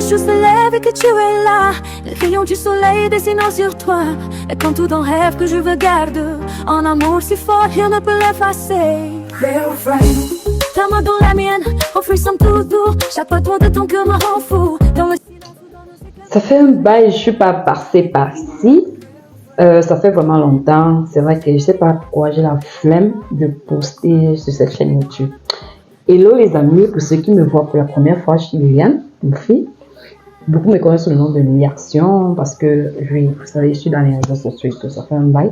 jour se lève et que tu es là, les rayons du soleil dessinant sur toi. Et quand tout en rêve que je veux garder, en amour si fort, rien ne peut l'effacer. Ta main dans la mienne, au frisson tout doux, chaque battement de ton cœur me rend fou. Dans le... Ça fait un bail, je suis pas passée par ici. Ça fait vraiment longtemps. C'est vrai que je sais pas pourquoi j'ai la flemme de poster sur cette chaîne YouTube. Hello les amis, pour ceux qui me voient pour la première fois, je suis Liliane, une fille. Beaucoup me connaissent sous le nom de Liliaction parce que vous savez, je suis dans les réseaux sociaux et tout, ça fait un bail.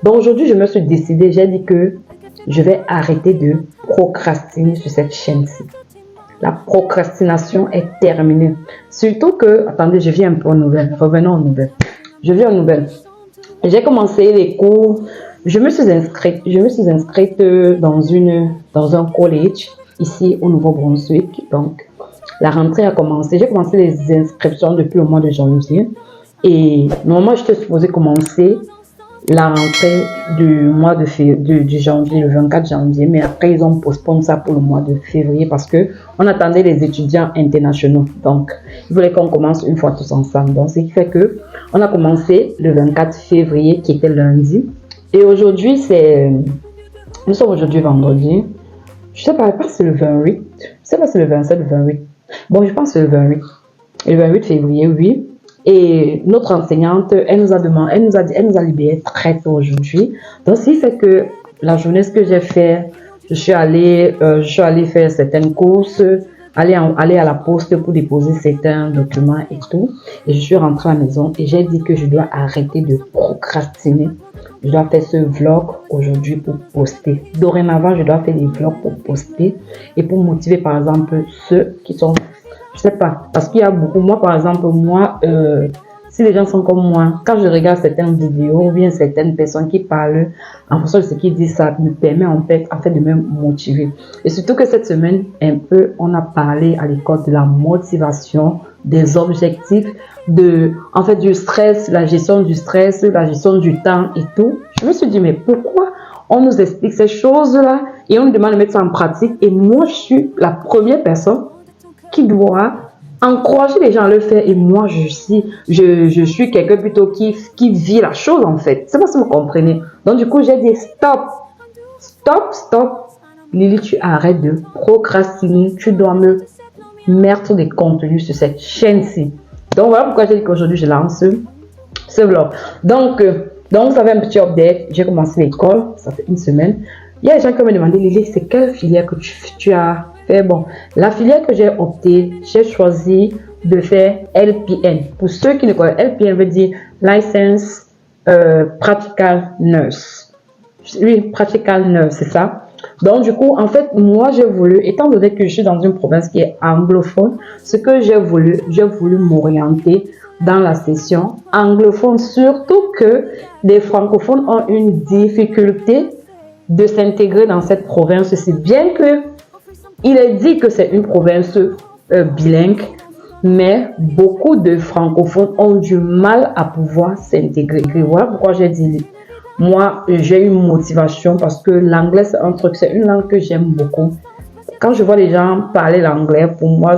Donc aujourd'hui, je me suis décidée, j'ai dit que je vais arrêter de procrastiner sur cette chaîne-ci. La procrastination est terminée. Surtout que, attendez, je viens un peu aux nouvelles. Revenons aux nouvelles. Je viens aux nouvelles. J'ai commencé les cours. Je me suis inscrite dans un collège ici au Nouveau-Brunswick. Donc, la rentrée a commencé. J'ai commencé les inscriptions depuis le mois de janvier. Et normalement, j'étais supposée commencer la rentrée du mois de du janvier, le 24 janvier. Mais après, ils ont postponé ça pour le mois de février parce que on attendait les étudiants internationaux. Donc, ils voulaient qu'on commence une fois tous ensemble. Donc, ce qui fait que on a commencé le 24 février qui était lundi. Et aujourd'hui, nous sommes aujourd'hui vendredi. Je sais pas si c'est le 28. Je sais pas si c'est le 27 ou le 28. Bon, je pense que c'est le 28. Et le 28 février, oui. Et notre enseignante, elle nous a libéré très tôt aujourd'hui. Donc, ce qui fait que la journée, ce que j'ai fait, je suis allée faire certaines courses, aller à la poste pour déposer certains documents et tout. Et je suis rentrée à la maison et j'ai dit que je dois arrêter de procrastiner. Je dois faire ce vlog aujourd'hui pour poster. Dorénavant, je dois faire des vlogs pour poster et pour motiver, par exemple, ceux qui sont... Je sais pas, parce qu'il y a beaucoup... Moi, par exemple, si les gens sont comme moi, quand je regarde certaines vidéos ou bien certaines personnes qui parlent en fonction de ce qu'ils disent, ça me permet en fait de me motiver. Et surtout que cette semaine, on a parlé à l'école de la motivation, des objectifs, du stress, la gestion du stress, la gestion du temps et tout. Je me suis dit, mais pourquoi on nous explique ces choses-là et on nous demande de mettre ça en pratique? Et moi, je suis la première personne qui doit encourager les gens à le faire. Et moi, je suis quelqu'un plutôt qui vit la chose en fait. C'est pas si vous comprenez. Donc du coup, j'ai dit stop. Lily, tu arrêtes de procrastiner. Tu dois me mettre des contenus sur cette chaîne-ci. Donc voilà pourquoi j'ai dit qu'aujourd'hui, je lance ce vlog. Donc, ça fait un petit update. J'ai commencé l'école, ça fait une semaine. Il y a des gens qui me demandé, Lily, c'est quelle filière que tu as fait? Bon, la filière que j'ai opté, j'ai choisi de faire LPN. Pour ceux qui ne connaissent pas, LPN veut dire License Practical Nurse. Oui, Practical Nurse, c'est ça. Donc, du coup, en fait, moi, j'ai voulu, étant donné que je suis dans une province qui est anglophone, ce que j'ai voulu m'orienter dans la session anglophone, surtout que les francophones ont une difficulté de s'intégrer dans cette province. C'est bien que il est dit que c'est une province bilingue, mais beaucoup de francophones ont du mal à pouvoir s'intégrer. Voilà pourquoi j'ai dit, moi, j'ai une motivation parce que l'anglais, c'est une langue que j'aime beaucoup. Quand je vois les gens parler l'anglais, pour moi,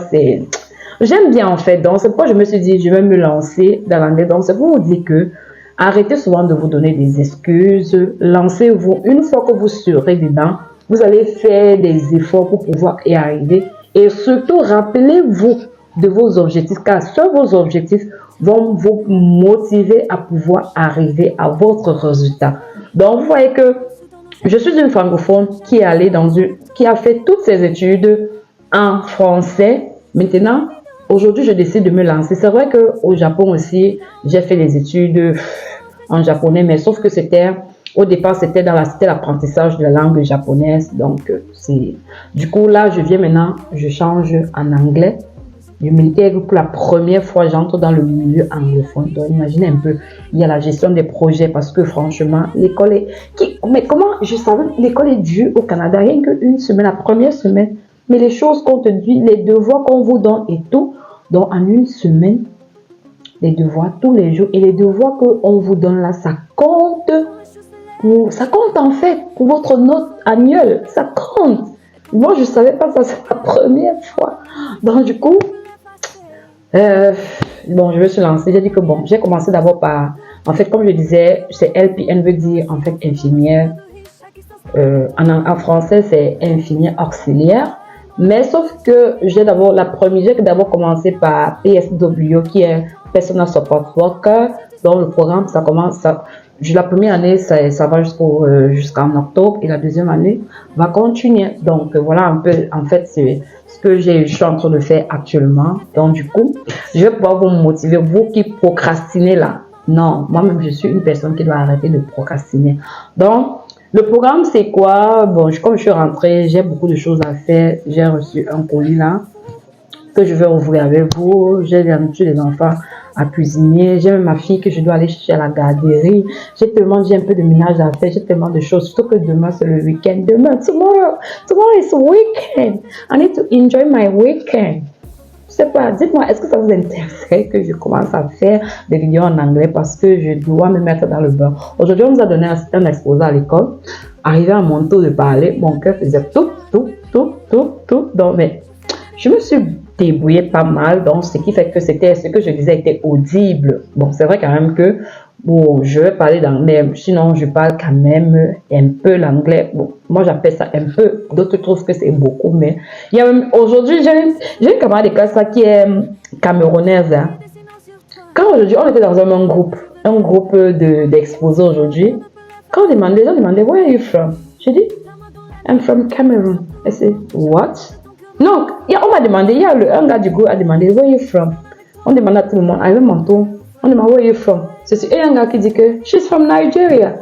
j'aime bien en fait. Donc, c'est pourquoi je me suis dit, je vais me lancer dans l'anglais. Donc, c'est pour vous dire que arrêtez souvent de vous donner des excuses. Lancez-vous. Une fois que vous serez dedans, vous allez faire des efforts pour pouvoir y arriver. Et surtout, rappelez-vous de vos objectifs, car seuls vos objectifs vont vous motiver à pouvoir arriver à votre résultat. Donc, vous voyez que je suis une francophone qui a fait toutes ses études en français. Maintenant, aujourd'hui, je décide de me lancer. C'est vrai qu'au Japon aussi, j'ai fait les études en japonais, mais sauf que au départ, c'était l'apprentissage de la langue japonaise. Donc, du coup, là, je change en anglais. Je m'intègre pour la première fois, j'entre dans le milieu anglophone. Donc, imaginez un peu, il y a la gestion des projets parce que franchement, l'école est... Mais comment je savais, l'école est dure au Canada, rien qu'une semaine, la première semaine. Mais les choses qu'on te dit, les devoirs qu'on vous donne et tout. Donc, en une semaine, les devoirs tous les jours. Et les devoirs qu'on vous donne là, ça compte. Ça compte en fait pour votre note annuelle. Ça compte. Moi, je ne savais pas ça, c'est la première fois. Donc, du coup, Bon, je vais se lancer. J'ai dit que bon, j'ai commencé d'abord par, en fait, comme je disais, c'est LPN veut dire en fait infirmière. En français, c'est infirmière auxiliaire. Mais sauf que j'ai d'abord commencé par PSW, qui est Personal Support Worker. Donc le programme, ça commence, la première année, ça va jusqu'en octobre, et la deuxième année va continuer. Donc voilà un peu, en fait, c'est ce que je suis en train de faire actuellement. Donc du coup, je vais pouvoir vous motiver, vous qui procrastinez là. Non, moi-même, je suis une personne qui doit arrêter de procrastiner. Donc, le programme, c'est quoi? Bon, comme je suis rentrée, j'ai beaucoup de choses à faire. J'ai reçu un colis là que je vais ouvrir avec vous. J'ai l'habitude des enfants à cuisiner. J'ai même ma fille que je dois aller chercher à la garderie. J'ai un peu de ménage à faire. J'ai tellement de choses. Surtout que demain, c'est le week-end. Tomorrow is weekend. I need to enjoy my weekend. Je sais pas, dites-moi, est-ce que ça vous intéresserait que je commence à faire des vidéos en anglais parce que je dois me mettre dans le bain. Aujourd'hui, on nous a donné un exposé à l'école. Arrivé à mon tour de parler, mon cœur faisait tout. Donc, mais je me suis débrouillée pas mal. Donc, ce qui fait que ce que je disais était audible. Bon, c'est vrai quand même que bon, je vais parler d'anglais, sinon je parle quand même un peu l'anglais. Bon, moi j'appelle ça un peu, d'autres trouvent que c'est beaucoup, mais il y a même aujourd'hui, j'ai une camarade de classe qui est camerounaise. Hein. Quand aujourd'hui, on était dans un groupe d'exposés aujourd'hui, quand on demandait, where are you from? J'ai dit, I'm from Cameroon. Elle dit, what? Non, on m'a demandé, un gars du groupe a demandé, where are you from? On demandait à tout le monde, arrivé mon tour, on demande, where are you from? C'est un gars qui dit que, she's from Nigeria.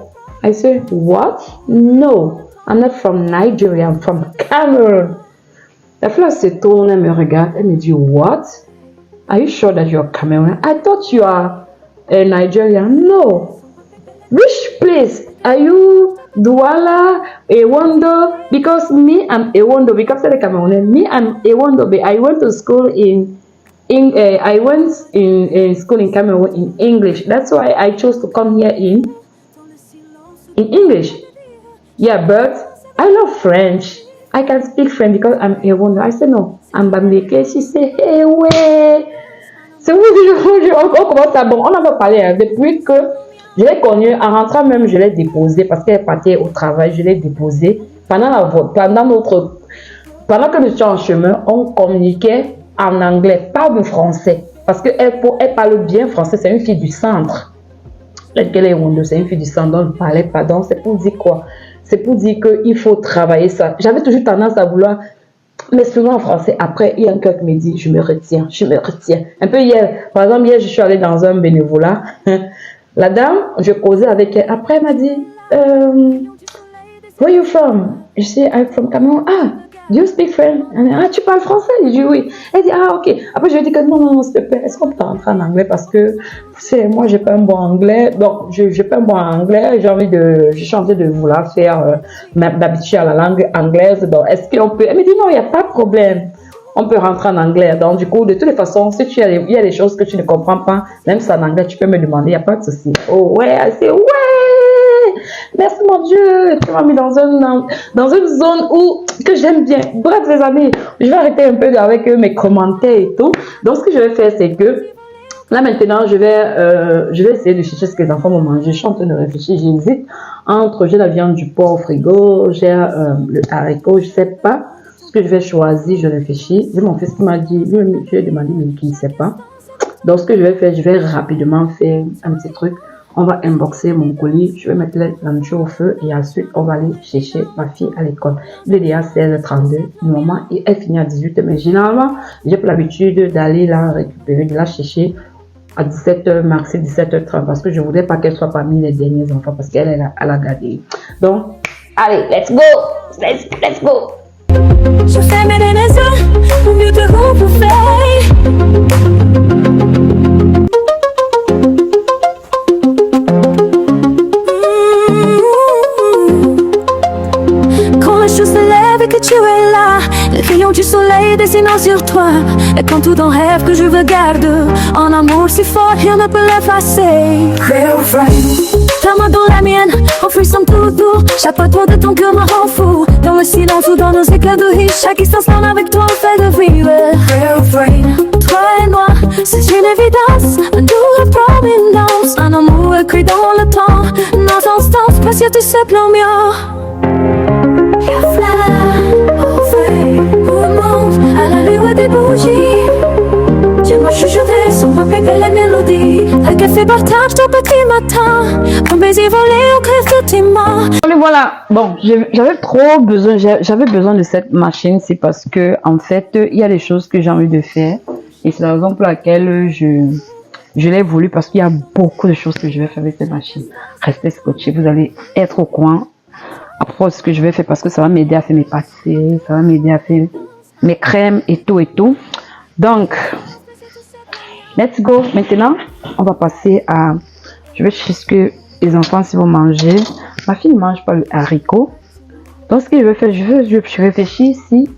I said, what? No, I'm not from Nigeria, I'm from Cameroon. La fille se tourne, elle me regarde, elle me dit, what? Are you sure that you're Cameroonian? I thought you are a Nigerian. No. Which place? Are you Douala, Ewondo? Because me, I'm Ewondo. Because I'm Cameroonian. Me, I'm Ewondo. But I went to school in school in Cameroon in English. That's why I chose to come here in English. Yeah, but I love French. I can speak French because I'm a wonder. I said no, I'm Bamileke. She said, hey, ouais. C'est où on commence à bon. On en va parler hein, depuis que je l'ai connue. En rentrant même, je l'ai déposée parce qu'elle partait au travail. Je l'ai déposée pendant que nous étions en chemin. On communiquait en anglais, pas de français, parce qu'elle parle bien français. C'est une fille du centre. C'est une fille du centre, donc ne parlait pas. Donc c'est pour dire quoi? C'est pour dire qu'il faut travailler ça. J'avais toujours tendance à vouloir m'exprimer en français. Après, il y a un cœur qui me dit, je me retiens. Un peu hier, par exemple, hier, je suis allée dans un bénévolat. La dame, je causais avec elle. Après, elle m'a dit, where are you from? Je dis, I'm from Cameroon. Ah, do you speak French? Ah, tu parles français? Je dis oui. Elle dit, ah, ok. Après, je lui ai dit que non, s'il te plaît, est-ce qu'on peut rentrer en anglais? Parce que, moi, j'ai pas un bon anglais. Donc, j'ai pas un bon anglais. J'ai changé de vouloir faire, m'habituer à la langue anglaise. Donc, est-ce qu'on peut? Elle me dit, non, il n'y a pas de problème. On peut rentrer en anglais. Donc, du coup, de toutes les façons, si il y a des choses que tu ne comprends pas, même si c'est en anglais, tu peux me demander, il n'y a pas de souci. Oh, ouais, c'est ouais! Merci mon Dieu, tu m'as mis dans une zone que j'aime bien. Bref les amis, je vais arrêter un peu avec mes commentaires et tout. Donc ce que je vais faire c'est que là maintenant je vais essayer de chercher ce que les enfants vont manger. Je suis en train de réfléchir, j'hésite entre j'ai la viande du porc au frigo, j'ai le haricot, je sais pas ce que je vais choisir, je réfléchis. J'ai mon fils qui m'a dit, je lui ai demandé mais qui ne sait pas. Donc ce que je vais faire, je vais rapidement faire un petit truc. On va unboxer mon colis, je vais mettre la nourriture au feu et ensuite on va aller chercher ma fille à l'école. Il est déjà 16h32, du moment elle finit à 18h, mais généralement j'ai pour l'habitude d'aller la récupérer, de la chercher à 17h, maxi 17h30 parce que je voudrais pas qu'elle soit parmi les derniers enfants parce qu'elle est à la garderie. Donc, allez, let's go! Let's go! Je ferme les yeux pour mieux te recouvrir. Que tu es là, les rayons du soleil dessinant sur toi. Et quand tout en rêve que je veux garder, en amour si fort, rien ne peut l'effacer. Ta main dans la mienne, en frisson tout doux. Chaque battement de ton cœur me rend fou. Dans le silence ou dans nos éclats de rire, chaque instant avec toi on fait de vivre. Toi et moi, une évidence, une douce provenance, un amour écrit dans le temps, nos instants précieux tout simplement mieux. Il flamme au feu, au monde, à la lueur des bougies. J'aimerais chuchoter son papier que les mélodies, un café partage ton petit matin, un baiser volé au crève de tes mains. Et voilà, bon, j'avais besoin de cette machine, c'est parce que en fait, il y a des choses que j'ai envie de faire et c'est la raison pour laquelle je l'ai voulu, parce qu'il y a beaucoup de choses que je vais faire avec cette machine. Restez scotchés, vous allez être au coin à propos de ce que je vais faire, parce que ça va m'aider à faire mes pâtisseries, ça va m'aider à faire mes crèmes et tout et tout. Donc, let's go. Maintenant, on va passer à... Je vais chercher ce que les enfants vont manger. Ma fille ne mange pas le haricot. Donc, ce que je vais faire, je réfléchis ici.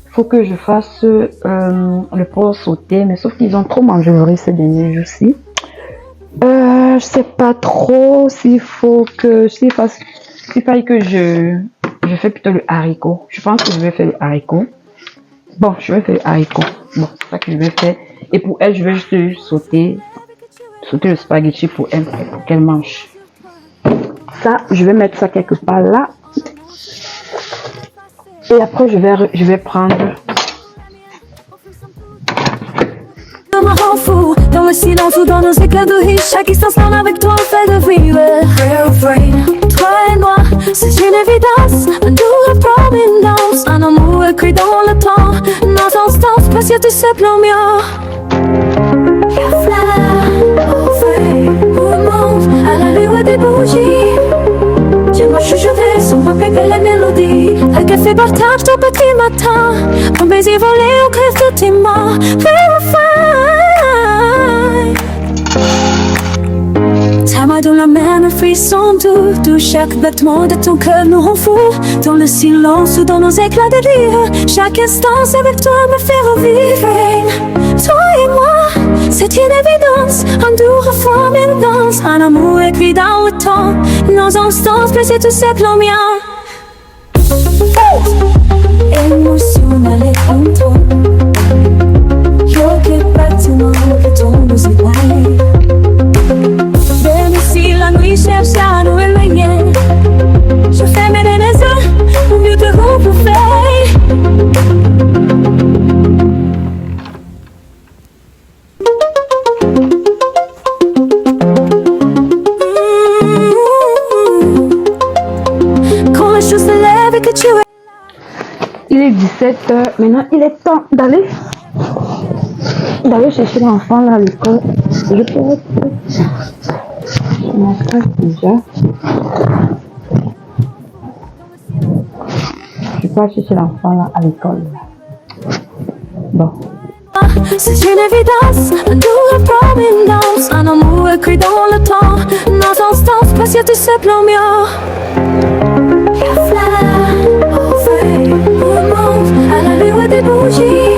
Il faut que je fasse le porc sauté. Mais sauf qu'ils ont trop mangé le riz ces derniers jours-ci. Je sais pas trop s'il faut que... S'il faille que je fais plutôt le haricot. Je pense que je vais faire le haricot. Bon, je vais faire le haricot. Bon, c'est ça que je vais faire. Et pour elle, je vais juste sauter le spaghetti pour elle, pour qu'elle mange. Ça, je vais mettre ça quelque part là. Et après, je vais prendre... Je me rends fou, dans le silence ou dans nos éclats de rire, chaque instant avec toi on fait de vivre. Toi et moi, c'est une évidence, un doux provenance, un amour écrit dans le temps, nos instants précieux tout simplement mieux. Il flamme au feu, au monde, à la lueur des bougies. J'aimerais chuchoter son papier que les mélodies, un café partage ton petit matin, un baiser volé au crève de tes mains. Ta main dans la même frisson doux, chaque battement de ton cœur nous rend fou. Dans le silence ou dans nos éclats de rire, chaque instant avec toi me fait revivre. Toi et moi, c'est une évidence, un doux refrain, une danse, un amour écrit dans le temps, nos instants précieux tout simplement miens. Émotionnel et content, yo que bâtiment que tombe aux étoiles. Même si la nuit cherche à nous éloigner, je ferme les yeux pour mieux te recouvrir. Quand les choses se lèvent et que tu es... Il est 17h. Maintenant, il est temps d'aller chercher l'enfant là à l'école. Je peux mon frère déjà. Je peux chercher l'enfant là à l'école. Bon. C'est une évidence, un doux provenance, un amour écrit dans le temps, nos instants précieux tout simplement mieux. Il flamme au feu, au monde, à la lueur des bougies.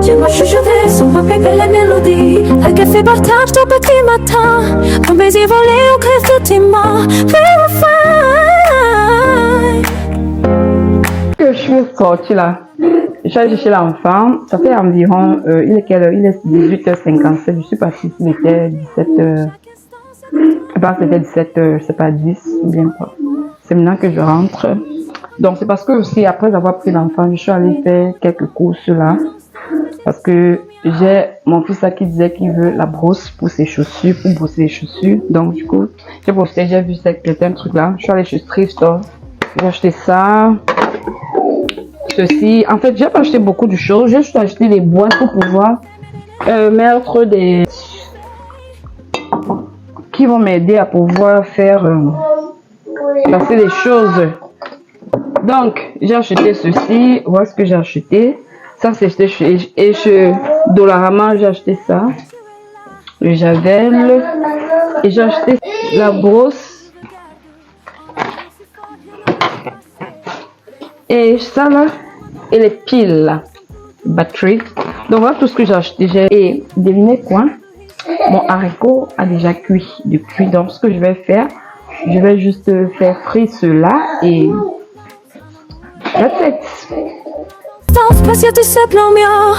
J'aimerais chuchoter son papier que les mélodies, un café partage ton petit matin, un baiser volé au crève de tes mains. Que je suis sortie là. Je suis allée chercher l'enfant. Ça fait environ, il est quelle heure? Il est 18h57. Je suis partie, il était 17h. Je pense que c'était 17h, c'est pas 10 ou bien pas. C'est maintenant que je rentre. Donc c'est parce que aussi après avoir pris l'enfant, je suis allée faire quelques courses là. Parce que j'ai mon fils là qui disait qu'il veut la brosse pour ses chaussures, pour brosser les chaussures. Donc du coup, j'ai vu certains trucs là. Je suis allée chez Thrift Store. J'ai acheté ça. Ceci. En fait, j'ai pas acheté beaucoup de choses. J'ai juste acheté des boîtes pour pouvoir mettre des... qui vont m'aider à pouvoir faire passer des choses. Donc, j'ai acheté ceci. Voilà ce que j'ai acheté. Ça, c'est chez Dollarama, j'ai acheté ça. Le Javel. Et j'ai acheté la brosse. Et ça là. Et les piles là. Batterie. Donc voilà tout ce que j'ai acheté. Et devinez quoi? Mon haricot a déjà cuit. Donc ce que je vais faire, je vais juste faire frire cela et la tête. Précieux tout simplement mieux.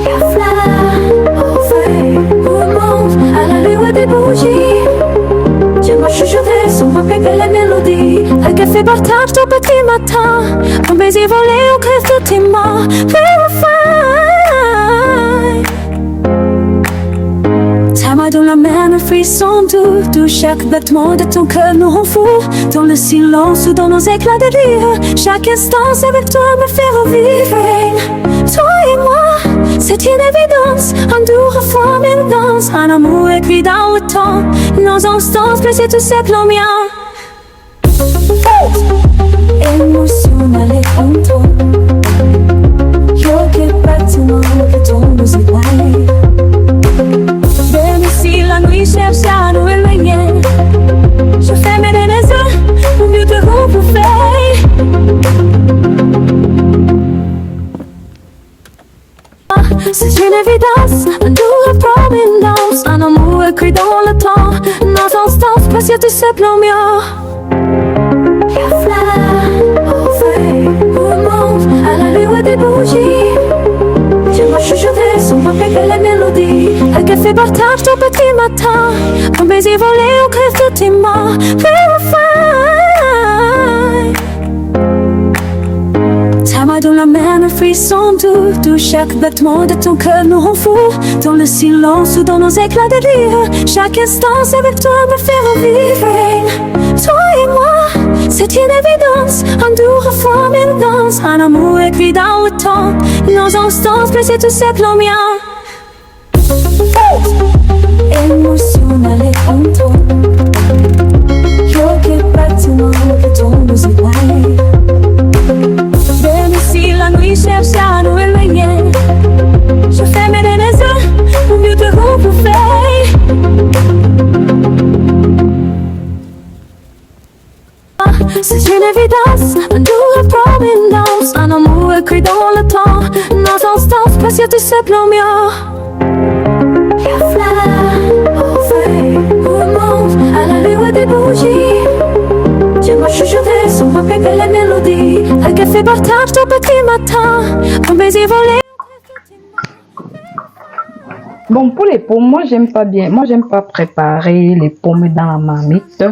Au feuille, au monde, à la lueur des bougies. Tu m'as chuchoté sur ma pipe les mélodies. Un café partage ton petit matin. Ton baiser volé au crève de tes mains. Verify. Ta main dans la main, un frisson doux. Chaque battement de ton cœur nous rend fou. Dans le silence ou dans nos éclats de rire. Chaque instant avec toi me fait revivre. Toi et moi, c'est une évidence. Un doux refrain, une danse. Un amour écrit dans le temps. Nos instants, c'est tout simplement mien. Émotionnel et contrôle. Yo que bâtiment que ton musique live. Même si la nuit cherche à nous éloigner, je ferme les yeux pour mieux te retrouver. C'est une évidence, un doux provenance, un amour écrit dans le temps. Nos instants précieux tout simplement mieux. Au feuille, au monde, à la lueur des bougies. Tu m'as chuchoté sur ma pipe les mélodies. Un café partage ton petit matin. Ton baiser volé au crève de tes mains. Verify. Ta main dans la main, un frisson doux. Chaque battement de ton cœur nous rend fou. Dans le silence ou dans nos éclats de rire. Chaque instant avec toi me fait revivre. Toi et moi, c'est une évidence. Un doux refrain, une danse. Un amour écrit dans le temps. Nos instants, c'est tout simplement mien. Émotionnel et contrôle. Yo que bâtiment que ton musique live. Même si la nuit cherche à nous éloigner, je ferme les yeux pour mieux te retrouver. C'est une évidence, un doux provenance, un amour écrit dans le temps. Nos instants précieux tout simplement mieux. Au feuille, au monde, à la lueur des bougies. Tu m'as chuchoté sur ma pipe les mélodies. Un café partage ton petit matin. Ton baiser volé. Bon, pour les pommes, moi j'aime pas préparer les pommes dans la marmite.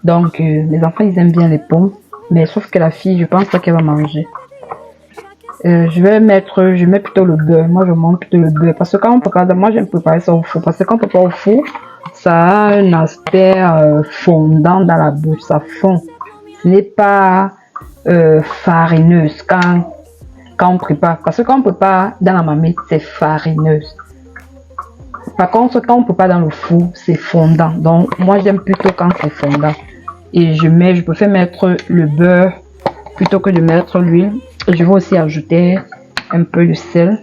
Donc les enfants ils aiment bien les pommes, mais sauf que la fille, je pense pas qu'elle va manger. Je mets plutôt le beurre. Moi je monte plutôt le beurre parce que quand on prépare, moi j'aime préparer ça au four parce que quand on prépare au four, ça a un aspect fondant dans la bouche, ça fond. Ce n'est pas farineuse quand on prépare, parce que quand on prépare dans la marmite, c'est farineuse. Par contre, quand on prépare dans le four, c'est fondant. Donc moi j'aime plutôt quand c'est fondant. Et je préfère mettre le beurre plutôt que de mettre l'huile. Je vais aussi ajouter un peu de sel.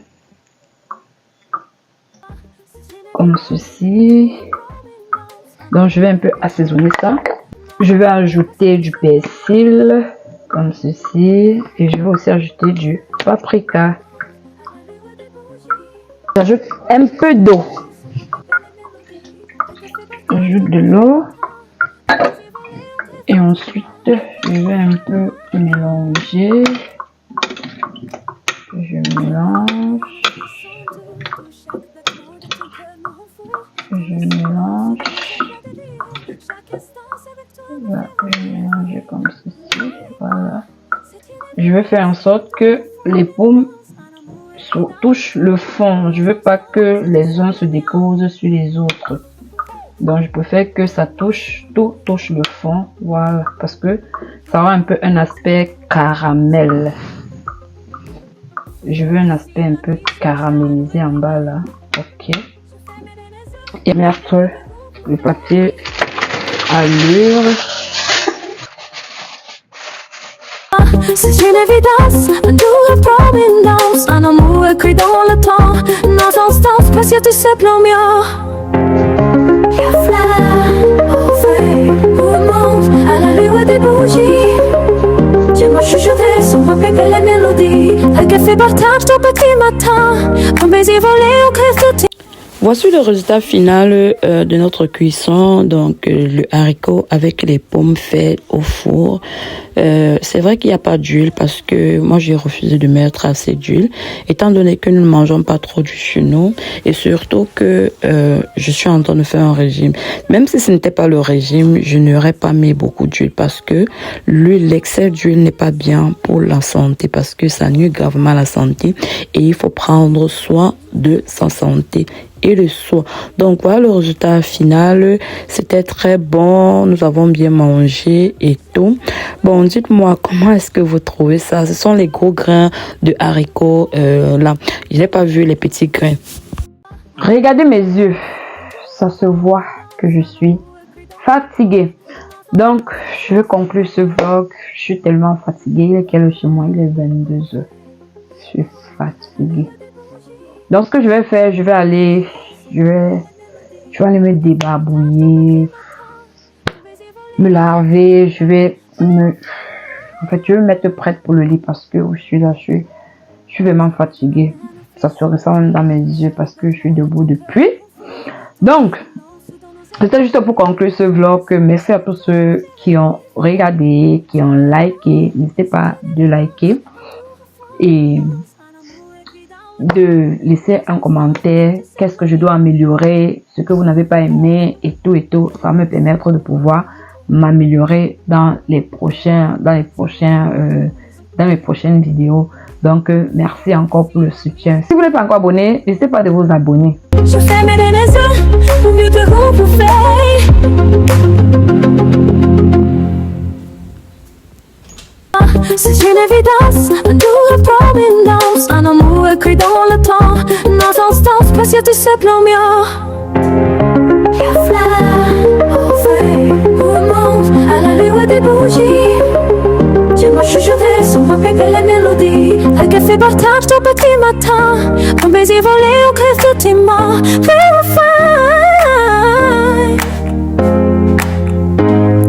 Comme ceci. Donc je vais un peu assaisonner ça. Je vais ajouter du persil. Comme ceci. Et je vais aussi ajouter du paprika. J'ajoute un peu d'eau. J'ajoute de l'eau. Et ensuite, je vais un peu mélanger. Je mélange. Là, je vais mélanger comme ceci. Voilà. Je vais faire en sorte que les pommes touchent le fond. Je veux pas que les uns se déposent sur les autres. Donc je préfère que ça touche le fond, voilà, parce que ça aura un peu un aspect caramel. Je veux un aspect un peu caramélisé en bas là, ok. Et mettre le papier à l'huile. C'est une évidence, un doux provenance, un amour écrit dans le temps. Nos instants précieux tout simplement mieux. Au feuille, au monde, à la lueur des bougies. Tu m'as chuchoté sur ma pipe les mélodies. Un café partage ton petit matin. Ton baiser volé au crève de tes. Voici le résultat final de notre cuisson. Donc, le haricot avec les pommes faites au four. C'est vrai qu'il n'y a pas d'huile parce que moi, j'ai refusé de mettre assez d'huile, étant donné que nous ne mangeons pas trop d'huile chez nous et surtout que je suis en train de faire un régime. Même si ce n'était pas le régime, je n'aurais pas mis beaucoup d'huile parce que l'excès d'huile n'est pas bien pour la santé parce que ça nuit gravement à la santé et il faut prendre soin de sa santé et le soin. Donc voilà le résultat final. C'était très bon, nous avons bien mangé et tout. Bon, dites-moi comment est-ce que vous trouvez ça? Ce sont les gros grains de haricots là. Je n'ai pas vu les petits grains. Regardez mes yeux, ça se voit que je suis fatiguée. Donc je vais conclure ce vlog. Je suis tellement fatiguée. Il est quelle heure chez moi? Il est 22h. Je suis fatiguée. Donc ce que je vais faire, je vais aller me débarbouiller, me laver, je vais me mettre prête pour le lit parce que je suis vraiment fatiguée. Ça se ressent dans mes yeux parce que je suis debout depuis. Donc, c'était juste pour conclure ce vlog. Merci à tous ceux qui ont regardé, qui ont liké. N'hésitez pas de liker et de laisser un commentaire, qu'est-ce que je dois améliorer, ce que vous n'avez pas aimé et tout. Ça va me permettre de pouvoir m'améliorer dans mes prochaines vidéos. Donc merci encore pour le soutien. Si vous n'êtes pas encore abonné, n'hésitez pas de vous abonner. Je fais mes yeux pour mieux te recouvrer. C'est une évidence, un doux provenance, un amour écrit dans le temps, nos instances précieuses de ce plan mieux. Au feu, au monde, à la lueur des bougies. Tu m'as chuchoté sans répéter les mélodies. Un café partage ton petit matin, ton baiser volé au crève de tes mains.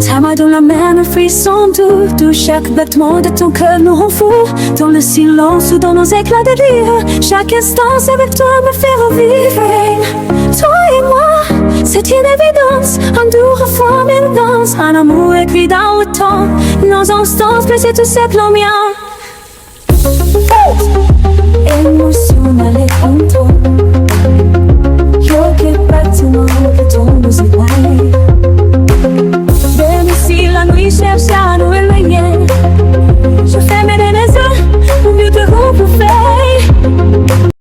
Ta main dans la main, un frisson doux. Chaque battement de ton cœur nous rend fou. Dans le silence ou dans nos éclats de rire, chaque instant avec toi me fait revivre. Toi et moi, c'est une évidence. Un doux refrain, une danse, un amour écrit dans le temps. Nos instants, c'est tout ce plan mien. Émotionnel et contrôle.